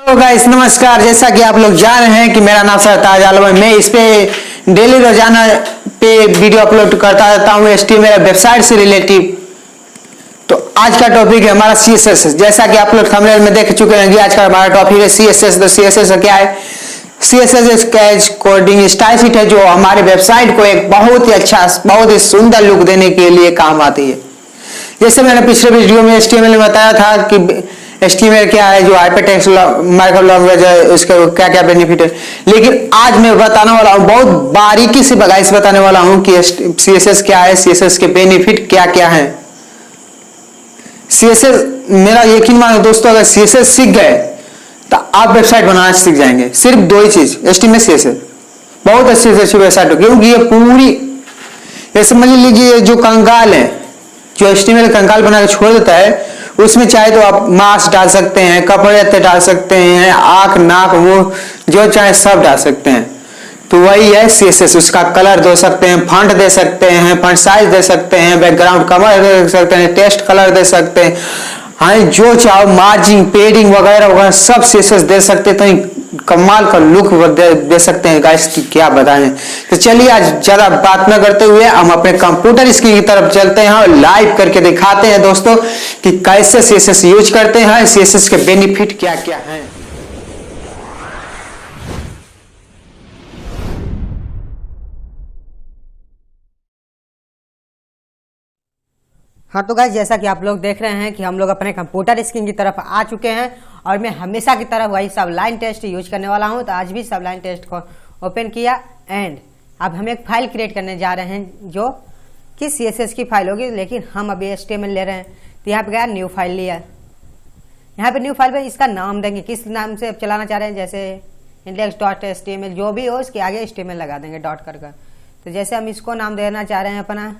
तो गाइस नमस्कार। जैसा कि आप लोग जान रहे हैं कि मेरा नाम सरताज आलम है। मैं इस पे डेली रोजाना पे वीडियो अपलोड करता रहता हूँ HTML वेबसाइट से रिलेटिव। तो आज का टॉपिक है हमारा CSS। जैसा कि आप लोग थंबनेल में देख चुके हैं कि आज का हमारा टॉपिक है CSS। तो CSS क्या है? CSS कोडिंग स्टाइल शीट है जो हमारे वेबसाइट को एक बहुत ही अच्छा, बहुत ही सुंदर लुक देने के लिए काम आती है। जैसे मैंने पिछले वीडियो में HTML में बताया था कि HTML क्या है, जो हाइपरटेक्स्ट मार्कअप लैंग्वेज है, उसका क्या क्या बेनिफिट है। लेकिन आज मैं बताने वाला हूँ, बहुत बारीकी से गाइस बताने वाला हूँ कि CSS क्या है, CSS के बेनिफिट क्या क्या है। CSS, मेरा यकीन मानो दोस्तों, अगर CSS सीख गए तो आप वेबसाइट बनाना सीख जाएंगे। सिर्फ दो ही चीज, HTML CSS, बहुत अच्छी से अच्छी वेबसाइट होगी। क्योंकि ये पूरी, ये समझ लीजिए जो कंकाल है, जो HTML कंकाल बना के छोड़ देता है, उसमें चाहे तो आप मास्क डाल सकते हैं, कपड़े डाल सकते हैं, आंख नाक मुंह जो चाहे सब डाल सकते हैं। तो वही है CSS। उसका कलर दे सकते हैं, फॉन्ट दे सकते हैं, फॉन्ट साइज दे सकते हैं, बैकग्राउंड कलर दे सकते हैं, टेक्स्ट कलर दे सकते हैं, हाँ जो चाहो मार्जिन पेडिंग वगैरह वगैरह सब CSS दे सकते हैं। तो कमाल का लुक दे सकते हैं गाइस की क्या बताएं। तो चलिए आज ज्यादा बात न करते हुए हम अपने कंप्यूटर स्क्रीन की तरफ चलते हैं और लाइव करके दिखाते हैं दोस्तों कि कैसे CSS यूज करते हैं, CSS के बेनिफिट क्या क्या हैं। हाँ तो गाइस, जैसा कि आप लोग देख रहे हैं कि हम लोग अपने कंप्यूटर स्क्रीन की तरफ आ चुके हैं और मैं हमेशा की तरह वही सबलाइन टेस्ट यूज करने वाला हूं। तो आज भी सबलाइन टेस्ट को ओपन किया एंड अब हम एक फाइल क्रिएट करने जा रहे हैं जो कि CSS की फाइल होगी, लेकिन हम अभी HTML ले रहे हैं। तो यहाँ पे गया न्यू फाइल लिया, यहाँ पे न्यू फाइल पे इसका नाम देंगे, किस नाम से चलाना चाह रहे हैं, जैसे index.html जो भी हो उसके आगे HTML लगा देंगे डॉट कर। तो जैसे हम इसको नाम देना चाह रहे हैं अपना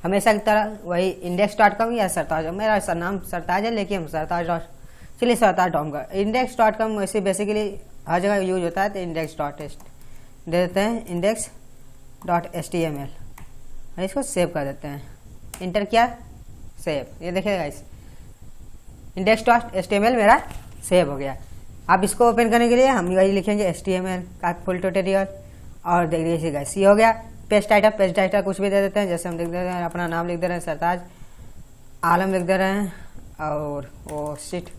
हमेशा की तरह वही index.com या सरताज, मेरा नाम सरताज है लेकिन हम सरताज चलिए सरताज.com। index.com वैसे बेसिकली हर जगह यूज होता है, तो index.html दे देते हैं, index.html इसको सेव कर देते हैं। इंटर किया, सेव, ये देखिएगा इस index.html मेरा सेव हो गया। अब इसको ओपन करने के लिए हम वही लिखेंगे HTML का फुल ट्यूटोरियल और देख लीजिए गाइस ये हो गया। पेज टाइटल कुछ भी दे देते हैं, जैसे हम लिख दे रहे हैं अपना नाम लिख दे रहे हैं सरताज आलम लिख दे रहे हैं और वो सीट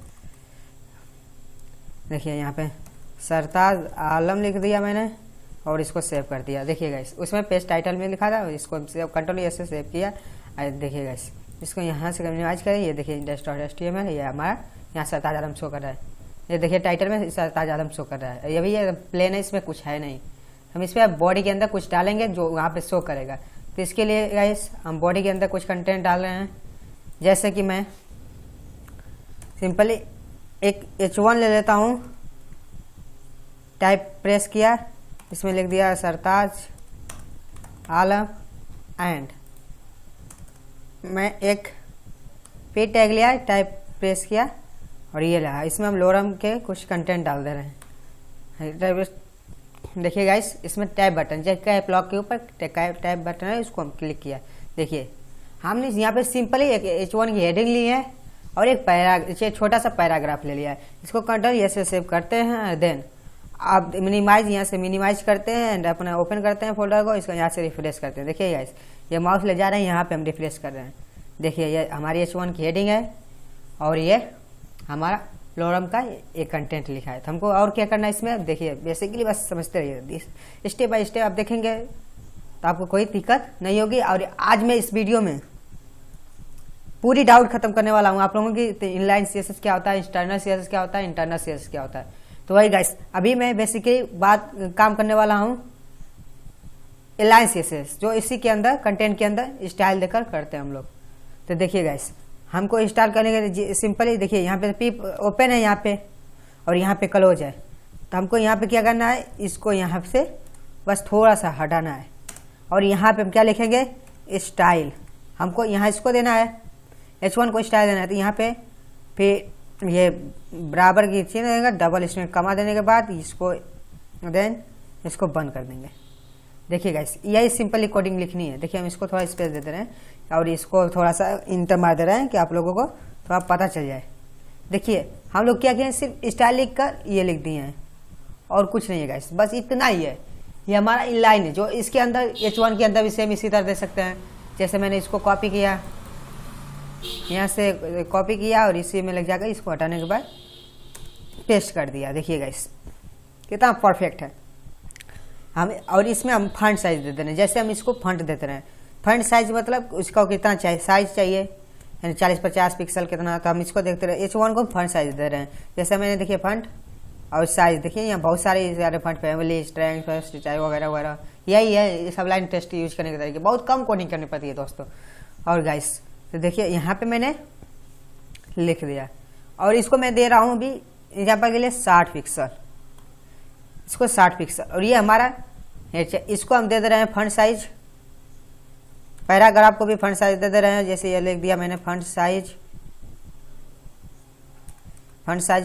देखिए यहाँ पे सरताज आलम लिख दिया मैंने और इसको सेव कर दिया। देखिए गाइस उसमें पेज टाइटल में लिखा था, इसको कंट्रोल से सेव किया। देखिए गाइस इसको यहाँ से मिनिमाइज करें, ये देखिए index.html ये हमारा यहाँ सरताज आलम शो कर रहा है। ये देखिए टाइटल में सरताज आलम शो कर रहा है। ये भी प्लेन है, इसमें कुछ है नहीं। हम इस पर बॉडी के अंदर कुछ डालेंगे जो वहाँ पे शो करेगा। तो इसके लिए गाइस हम बॉडी के अंदर कुछ कंटेंट डाल रहे हैं, जैसे कि मैं सिंपली एक H1 ले लेता हूँ, टाइप प्रेस किया, इसमें लिख दिया सरताज आलम एंड मैं एक पे टैग लिया, टाइप प्रेस किया और ये लगा। इसमें हम लोरम के कुछ कंटेंट डाल दे रहे हैं। देखिए गाइस इसमें टैब बटन, जैसे कैप लॉक के ऊपर टैब बटन है, उसको हम क्लिक किया। देखिए हमने यहाँ पे सिंपली एक H1 की हेडिंग ली है और एक छोटा सा पैराग्राफ ले लिया है। इसको कंट्रोल ये से सेव करते हैं, देन आप मिनिमाइज यहाँ से मिनिमाइज करते हैं एंड अपना ओपन करते हैं फोल्डर को, इसको यहाँ से रिफ्रेश करते हैं। देखिए गाइस ये माउस ले जा रहे हैं, यहाँ पे हम रिफ्रेश कर रहे हैं। देखिए ये हमारी H1 की हेडिंग है और ये हमारा लोरम का एक कंटेंट लिखा है। तो हमको और क्या करना है इसमें, देखिए बेसिकली बस समझते रहिए, स्टेप बाय स्टेप आप देखेंगे तो आपको कोई दिक्कत नहीं होगी। और आज मैं इस वीडियो में पूरी डाउट खत्म करने वाला हूँ आप लोगों की। इनलाइन CSS क्या होता है, एक्सटर्नल CSS क्या होता है, इंटरनल CSS क्या होता है। तो वही गाइस अभी मैं बेसिकली काम करने वाला हूँ इनलाइन CSS, जो इसी के अंदर कंटेंट के अंदर स्टाइल देकर करते हैं हम लोग। तो देखिए गाइस हमको इंस्टॉल करने के लिए सिंपली देखिए यहाँ पे पिप ओपन है यहाँ पे और यहाँ पे क्लोज है। तो हमको यहाँ पे क्या करना है, इसको यहाँ से बस थोड़ा सा हटाना है और यहाँ पे हम क्या लिखेंगे, स्टाइल। हमको यहाँ इसको देना है, H1 को स्टाइल देना है। तो यहाँ पे फिर ये बराबर की चीज देगा, डबल इसमें कमा देने के बाद इसको देन इसको बंद कर देंगे। देखिए गाइस यही सिंपली कोडिंग लिखनी है। देखिए हम इसको थोड़ा स्पेस दे रहे हैं और इसको थोड़ा सा इंटर मार दे रहे हैं कि आप लोगों को थोड़ा पता चल जाए। देखिए हम लोग क्या किए हैं, सिर्फ स्टाइल लिख कर ये लिख दिए हैं और कुछ नहीं है गाइस, बस इतना ही है। ये हमारा इनलाइन है, जो इसके अंदर H1 के अंदर भी सेम इसी तरह दे सकते हैं। जैसे मैंने इसको कॉपी किया, यहाँ से कॉपी किया और इसी में लग जाकर इसको हटाने के बाद पेस्ट कर दिया। देखिए गाइस कितना परफेक्ट है। हम और इसमें हम फंट साइज देते रहे, जैसे हम इसको फंट देते रहे। फंट साइज मतलब उसका कितना चाहिए, साइज चाहिए, यानी 40-50 पिक्सल कितना, तो हम इसको देखते रहे। H1 को फंट साइज दे रहे हैं। जैसे मैंने देखिए फंट और साइज देखिए, यहाँ बहुत सारे फंट, फैमिली, स्ट्रेंथ, स्टाइल वगैरह वगैरह, यही है। ये सब लाइन टेस्ट यूज करने के तरीके, बहुत कम कोडिंग करनी पड़ती है दोस्तों। और गाइस तो देखिए यहाँ पे मैंने लिख दिया और इसको मैं दे रहा हूँ अभी एग्जाम्पल के लिए 60 पिक्सल, इसको 60 पिक्सल। और ये हमारा इसको हम दे रहे हैं फंट साइज। पैराग्राफ को भी फंट साइज दे रहे हैं। जैसे ये लिख दिया मैंने फंट साइज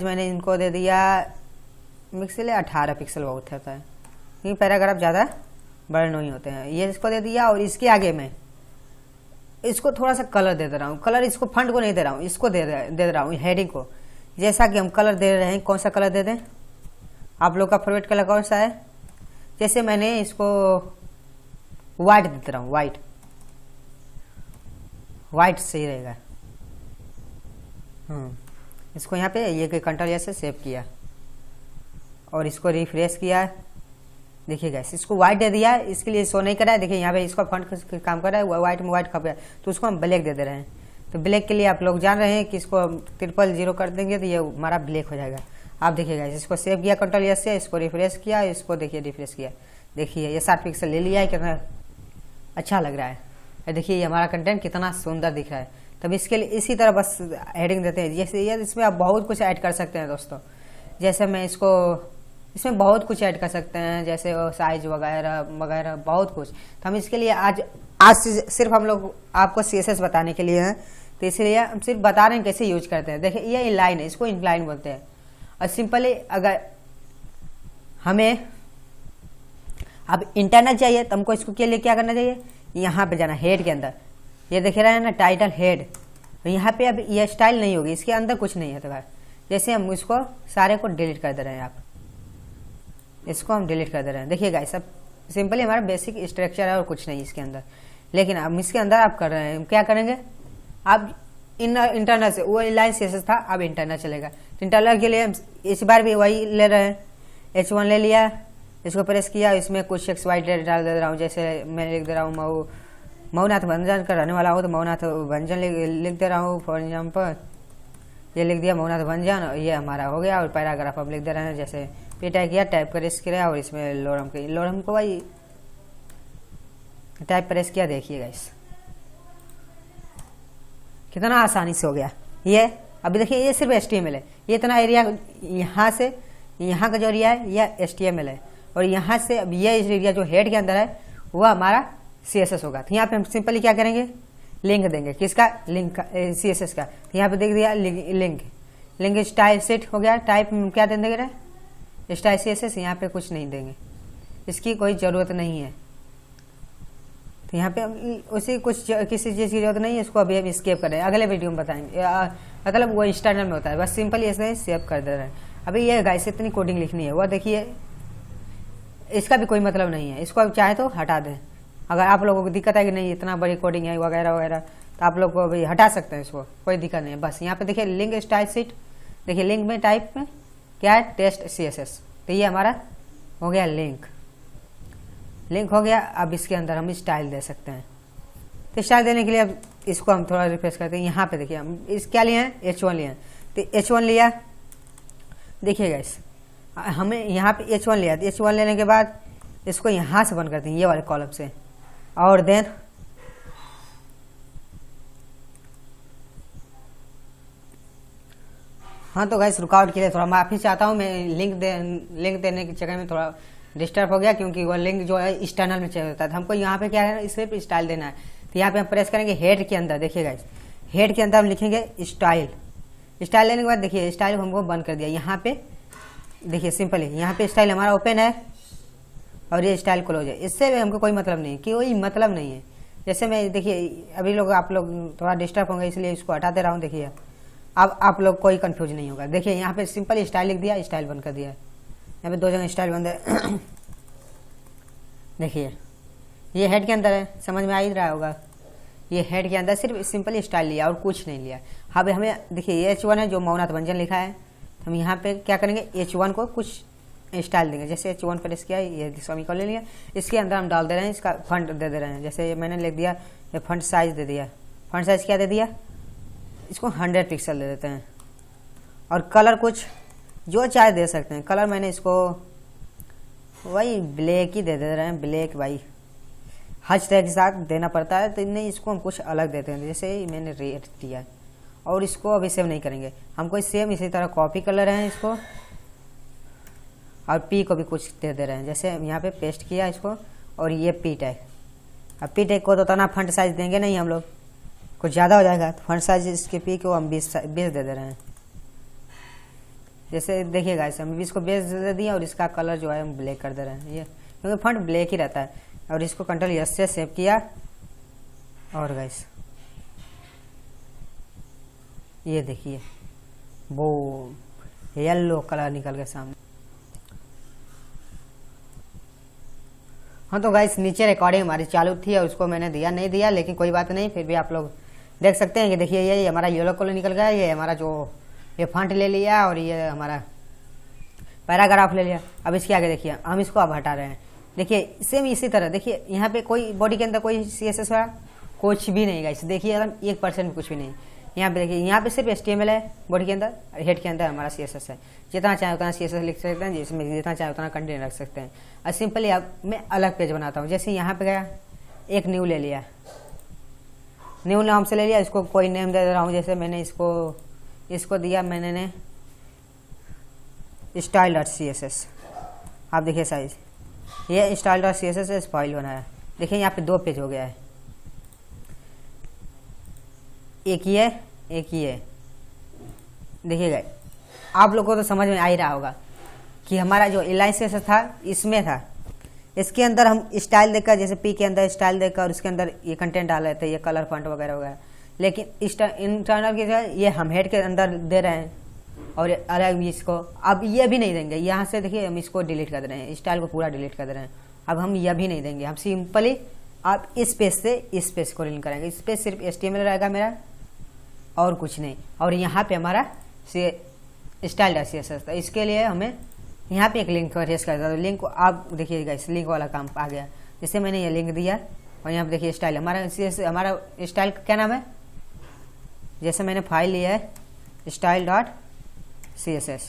मैंने इनको दे दिया पिक्सल 18 पिक्सल बहुत होता है, क्योंकि पैराग्राफ ज़्यादा बड़े नहीं होते हैं। ये इसको दे दिया और इसके आगे मैं इसको थोड़ा सा कलर दे रहा हूँ। कलर इसको फंट को नहीं दे रहा हूँ, इसको दे रहा हूँ हेडिंग को। जैसा कि हम कलर दे रहे हैं, कौन सा कलर दे दें, आप लोग का फेवरेट कलर कौन सा है। जैसे मैंने इसको वाइट दे रहा हूँ, वाइट सही रहेगा। इसको यहाँ पे ये कंट्रोल से सेव किया और इसको रिफ्रेश किया। देखिए गाइस इसको वाइट दे दिया, इसके लिए शो नहीं कर रहा है। देखिए यहाँ पे इसको फंट काम कर रहा है, वाइट में वाइट खप गया, तो उसको हम ब्लैक दे रहे हैं। तो ब्लैक के लिए आप लोग जान रहे हैं कि इसको 000 कर देंगे तो ये हमारा ब्लैक हो जाएगा। आप देखिए गाइस इसको सेव किया कंट्रोल से, इसको रिफ्रेश किया, इसको देखिए रिफ्रेश किया। देखिए ये 60 पिक्सल ले लिया है, कितना अच्छा लग रहा है। देखिए ये हमारा कंटेंट कितना सुंदर दिख रहा है। तब इसके लिए इसी तरह बस हेडिंग देते हैं। जैसे ये इसमें आप बहुत कुछ ऐड कर सकते हैं दोस्तों। जैसे मैं इसमें बहुत कुछ ऐड कर सकते हैं, जैसे साइज वगैरह वगैरह बहुत कुछ। तो हम इसके लिए आज सिर्फ हम लोग आपको CSS बताने के लिए हैं, तो इसलिए हम सिर्फ बता रहे हैं कैसे यूज करते हैं। देखिए ये इनलाइन है, इसको इनलाइन बोलते हैं। और सिंपली अगर हमें अब इंटरनल चाहिए तो हमको इसको के लिए क्या करना चाहिए, यहाँ पे जाना हेड के अंदर। ये देख रहे हैं ना टाइटल हेड, तो यहाँ पे अब ये स्टाइल नहीं होगी, इसके अंदर कुछ नहीं है। तो भाई जैसे हम इसको सारे को डिलीट कर दे रहे हैं, आप इसको हम डिलीट कर दे रहे हैं। देखिए गाइस सब सिंपली हमारा बेसिक स्ट्रक्चर है और कुछ नहीं इसके अंदर। लेकिन अब इसके अंदर आप कर रहे हैं, क्या करेंगे आप इंटरनल से, वो लाइन CSS था अब इंटरनल चलेगा। इंटरनल के लिए हम इस बार भी वही ले रहे हैं। H1 ले लिया, इसको प्रेस किया, इसमें कुछ XY डाल दे रहा हूँ। जैसे मैं लिख दे रहा हूँ मऊनाथ भंजन का रहने वाला हूँ, तो मऊनाथ भंजन लिख दे रहा हूँ फॉर एग्जाम्पल। ये लिख दिया मऊनाथ भंजन, और ये हमारा हो गया। और पैराग्राफ हम लिख दे रहे हैं, जैसे पे टाइप किया, टाइप प्रेस किया और इसमें लोरम को भाई टाइप प्रेस किया। देखिए गाइस कितना आसानी से हो गया ये। अभी देखिए ये सिर्फ HTML है, ये इतना एरिया यहाँ से यहाँ का जो एरिया है यह HTML है, और यहाँ से अब ये एरिया जो हेड के अंदर है वो हमारा CSS होगा। तो यहाँ पे हम सिंपली क्या करेंगे, लिंक देंगे। किसका, लिंक का, CSS का। तो यहाँ पे देख दिया लिंक स्टाइल सेट हो गया। टाइप क्या देंगे, स्टाइल CSS। यहाँ पे कुछ नहीं देंगे, इसकी कोई ज़रूरत नहीं है। तो यहाँ पे उसी किसी चीज़ की जरूरत नहीं है। इसको अभी हम स्केप कर रहे हैं, अगले वीडियो में बताएंगे। मतलब वो एक्सटर्नल में होता है, बस सिंपली ऐसे सेव कर दे रहे हैं। अभी ये गाइस इतनी कोडिंग लिखनी है, वह देखिए इसका भी कोई मतलब नहीं है। इसको चाहे तो हटा दें, अगर आप लोगों को दिक्कत है कि नहीं इतना बड़ी कोडिंग है वगैरह वगैरह, तो आप लोग को अभी हटा सकते हैं, इसको कोई दिक्कत नहीं है। बस यहाँ पे देखिए लिंक स्टाइल सीट, देखिए लिंक में टाइप में क्या है, टेस्ट CSS। तो ये हमारा हो गया लिंक हो गया। अब इसके अंदर हम स्टाइल दे सकते हैं। तो स्टाइल देने के लिए अब इसको हम थोड़ा रिफ्रेश करते हैं। यहाँ पे देखिए हम इस क्या लिए हैं, H1 लिए हैं। तो H1 लिया, देखिएगा इस हमें यहाँ पे H1 लिया। तो H1 लेने के बाद इसको यहाँ से बंद करते हैं, ये वाले कॉलम से। और देन हाँ, तो गाइस रुकावट के लिए थोड़ा माफी चाहता हूँ। मैं लिंक देने की जगह में थोड़ा डिस्टर्ब हो गया, क्योंकि वो लिंक जो है एक्सटर्नल में चाहिए होता है। हमको यहाँ पे क्या है, सिर्फ स्टाइल देना है। तो यहाँ पे हम प्रेस करेंगे हेड के अंदर। देखिएगा हेड के अंदर हम लिखेंगे स्टाइल लेने के बाद देखिए स्टाइल हमको बंद कर दिया। यहाँ पे देखिए सिंपल है, यहाँ पे स्टाइल हमारा ओपन है और ये स्टाइल क्लोज है। इससे भी हमको कोई मतलब नहीं, कोई मतलब नहीं है। जैसे मैं देखिए अभी आप लोग थोड़ा डिस्टर्ब होंगे, इसलिए इसको हटा दे रहा हूँ। देखिए अब आप लोग कोई कंफ्यूज नहीं होगा। देखिए यहाँ पे सिंपल स्टाइल लिख दिया, स्टाइल बंद कर दिया, यहाँ पे 2 जगह स्टाइल बंद है। देखिए ये हेड के अंदर है, समझ में आ ही रहा होगा। ये हेड के अंदर सिर्फ सिंपल स्टाइल लिया और कुछ नहीं लिया। अब हमें देखिए ये H1 है जो मौनाथ भंजन लिखा है, हम यहाँ पे क्या करेंगे, H1 को कुछ स्टाइल देंगे। जैसे H1 प्रेस किया, ये स्वामी को ले लिया, इसके अंदर हम डाल दे रहे हैं, इसका फंट दे दे रहे हैं। जैसे मैंने लिख दिया, ये फंट साइज दे दिया। फंट साइज क्या दे दिया, इसको 100 पिक्सल दे देते हैं। और कलर कुछ जो चाहे दे सकते हैं। कलर मैंने इसको वही ब्लैक ही दे रहे हैं, ब्लैक भाई हज टैग के साथ देना पड़ता है, तो नहीं इसको हम कुछ अलग देते हैं। जैसे मैंने रेड दिया और इसको अभी सेव नहीं करेंगे, हमको सेम इसी तरह कॉपी कर ले रहे हैं इसको, और पी को भी कुछ दे दे रहे हैं। जैसे यहाँ पे पेस्ट किया इसको, और ये पी टैग। अब पी टैग को तो उतना फंट साइज देंगे नहीं हम लोग, कुछ ज़्यादा हो जाएगा, तो फंट साइज इसके पी को हम 20 दे दे रहे हैं। जैसे देखिएगा इसे हम 20 को 20 दे दिया, और इसका कलर जो है हम ब्लैक कर दे रहे हैं, ये क्योंकि फंट ब्लैक ही रहता है। और इसको कंट्रोल एस से सेव किया, और गाइस ये देखिए वो येलो कलर निकल के सामने। हाँ तो गाइस नीचे रिकॉर्डिंग हमारी चालू थी और उसको मैंने दिया नहीं दिया, लेकिन कोई बात नहीं, फिर भी आप लोग देख सकते हैं कि देखिए ये हमारा येलो कलर निकल गया, ये हमारा जो ये फंट ले लिया, और ये हमारा पैराग्राफ ले लिया। अब इसके आगे देखिए हम इसको अब हटा रहे हैं। देखिए सेम इसी तरह देखिए यहाँ पे कोई बॉडी के अंदर कोई CSS है कुछ भी नहीं गाइस, देखिए एकदम 1% कुछ भी नहीं। यहाँ पे देखिए यहाँ पे सिर्फ HTML है बॉडी के अंदर, हेड के अंदर हमारा CSS है। जितना चाहे उतना CSS लिख सकते हैं, जिसमें जितना चाहे उतना कंटेंट रख सकते हैं। और सिंपली अब मैं अलग पेज बनाता हूँ। जैसे यहाँ पे गया, एक न्यू ले लिया, न्यू नाम से ले लिया, इसको कोई नेम दे रहा हूँ। जैसे मैंने इसको दिया मैंने style.css। आप देखिए साइज, ये style.css इस फाइल बनाया। देखिए यहाँ पे 2 पेज हो गया है, एक ही है, एक ही है। देखिएगा आप लोगों को तो समझ में आ ही रहा होगा कि हमारा जो एलाइसेस था इसमें था, इसके अंदर हम स्टाइल देकर, जैसे पी के अंदर स्टाइल देकर और उसके अंदर ये कंटेंट डाल रहे थे, ये कलर फंट वगैरह वगैरह। लेकिन इंटरनल की जगह ये हम हेड के अंदर दे रहे हैं, और अलग भी इसको अब ये भी नहीं देंगे। यहाँ से देखिए हम इसको डिलीट कर दे रहे हैं, स्टाइल को पूरा डिलीट कर दे रहे हैं। अब हम यह भी नहीं देंगे, हम सिंपली आप इस पेज से इस पेज को लिंक करेंगे। इस पेज सिर्फ HTML रहेगा मेरा और कुछ नहीं, और यहाँ पे हमारा style.css था। इसके लिए हमें यहाँ पे एक लिंक रेस कर देता, लिंक को आप देखिएगा, इस लिंक वाला काम आ गया। जैसे मैंने ये लिंक दिया, और यहाँ पे देखिए स्टाइल, हमारा स्टाइल क्या नाम है, जैसे मैंने फाइल लिया है style.css,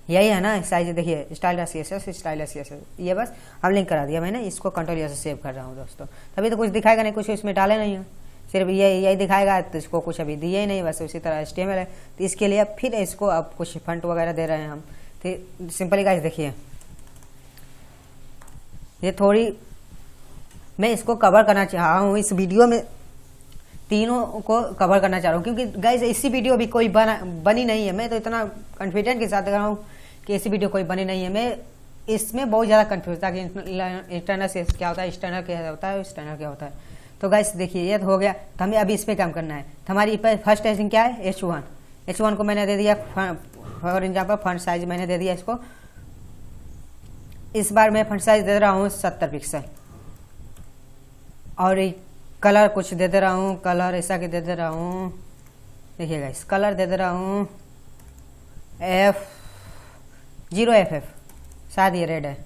यही है ना साइज। देखिए style.css, ये बस हम लिंक करा दिया मैंने। इसको कंट्रोल से सेव कर रहा हूँ दोस्तों, तभी तो कुछ दिखाएगा नहीं, कुछ इसमें डाले नहीं है, सिर्फ यही दिखाएगा। तो इसको कुछ अभी दिए ही नहीं, बस उसी तरह HTML है। तो इसके लिए फिर इसको अब कुछ फंट वगैरह दे रहे हैं हम। तो सिंपली गाइस देखिए, ये थोड़ी मैं इसको कवर करना चाह रहा हूँ, इस वीडियो में तीनों को कवर करना चाह रहा हूँ, क्योंकि गाइस ऐसी वीडियो भी कोई बनी नहीं है। मैं तो इतना कॉन्फिडेंट के साथ कह रहा हूँ कि ऐसी वीडियो कोई बनी नहीं है। मैं इसमें बहुत ज़्यादा कन्फ्यूज था कि इंटरनल से क्या होता है, एक्सटर्नल क्या होता है, एक्सटर्नल क्या होता है। तो गाइस देखिए ये तो हो गया, तो हमें अभी इस पर काम करना है। तो हमारी फर्स्ट टेस्टिंग क्या है, H1 को मैंने दे दिया, फॉर एग्जाम्पल फंट साइज मैंने दे दिया इसको। इस बार मैं फंट साइज दे रहा हूँ 70 पिक्सल, और कलर कुछ दे रहा हूँ, कलर ऐसा कि दे रहा हूँ। देखिएगा इस कलर दे रहा हूँ F0FF, शायद ये रेड है।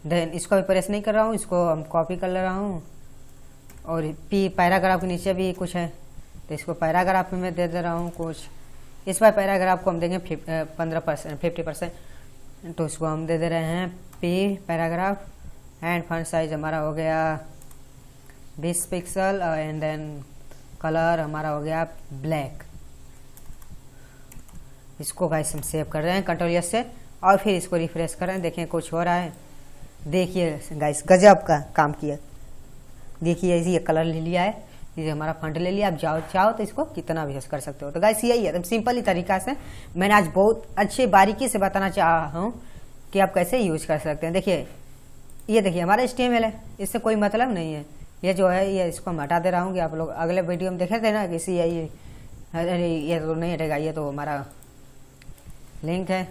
देन इसको भी प्रेस नहीं कर रहा हूँ, इसको हम कॉपी कर ले रहा हूँ। और पी पैराग्राफ के नीचे भी कुछ है, तो इसको पैराग्राफ में दे रहा हूँ कुछ। इस बार पैराग्राफ को हम देंगे 50%। तो इसको हम दे रहे हैं P paragraph, and font size हमारा हो गया 20 पिक्सल, एंड देन कलर हमारा हो गया ब्लैक। इसको गाइस हम सेव कर रहे हैं कंट्रोल S से, और फिर इसको रिफ्रेश कर रहे हैं। देखें कुछ हो रहा है, देखिए गाइस गजब का काम किया। देखिए ये कलर ले लिया है, ये हमारा फंट ले लिया। आप चाहो तो इसको कितना भी कर सकते हो। तो गाइस यही है, एकदम सिंपल ही तरीका से मैंने आज बहुत अच्छे बारीकी से बताना चाहा हूँ कि आप कैसे यूज कर सकते हैं। देखिए ये देखिए हमारा HTML है, इससे कोई मतलब नहीं है। ये जो है ये इसको हम हटा दे रहा हूँ कि आप लोग अगले वीडियो में देखे थे ना, कि यही अरे ये तो नहीं हटेगा, ये तो हमारा लिंक है।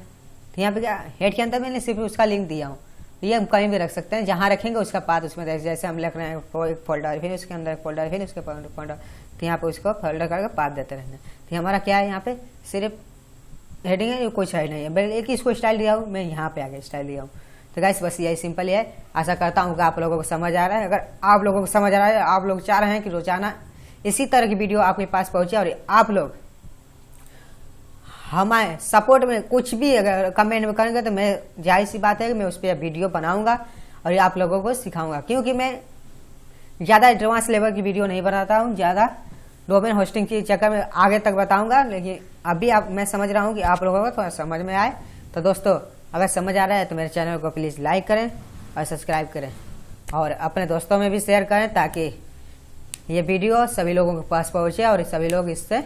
तो यहाँ पे क्या हेड के अंदर मैंने सिर्फ उसका लिंक दिया हूँ, तो ये हम कहीं भी रख सकते हैं, जहाँ रखेंगे उसका पाथ उसमें जैसे हम लिख रहे हैं एक फोल्डर, फिर उसके अंदर एक फोल्डर, फिर उसके फोल्डर, तो यहाँ पे उसको फोल्डर करके पाथ देते रहना। तो हमारा क्या है, यहाँ पे सिर्फ हेडिंग है, कोई साइड नहीं है, बस एक ही इसको स्टाइल दिया हूँ, मैं यहाँ पे आगे स्टाइल दिया हूँ। तो गाइस बस यही सिंपल ही है। आशा करता हूँ कि आप लोगों को समझ आ रहा है। अगर आप लोगों को समझ आ रहा है, आप लोग चाह रहे हैं कि रोजाना इसी तरह की वीडियो आपके पास पहुंचे, और आप लोग हमारे सपोर्ट में कुछ भी अगर कमेंट में करेंगे तो मैं जाहिर सी बात है कि मैं उस पर वीडियो बनाऊंगा और आप लोगों को सिखाऊंगा, क्योंकि मैं ज़्यादा एडवांस लेवल की वीडियो नहीं बनाता हूँ, ज़्यादा डोमेन होस्टिंग के चक्कर में आगे तक बताऊंगा। लेकिन अभी मैं समझ रहा हूँ कि आप लोगों को थोड़ा समझ में आए। तो दोस्तों अगर समझ आ रहा है तो मेरे चैनल को प्लीज़ लाइक करें और सब्सक्राइब करें, और अपने दोस्तों में भी शेयर करें, ताकि ये वीडियो सभी लोगों के पास पहुँचे और सभी लोग इससे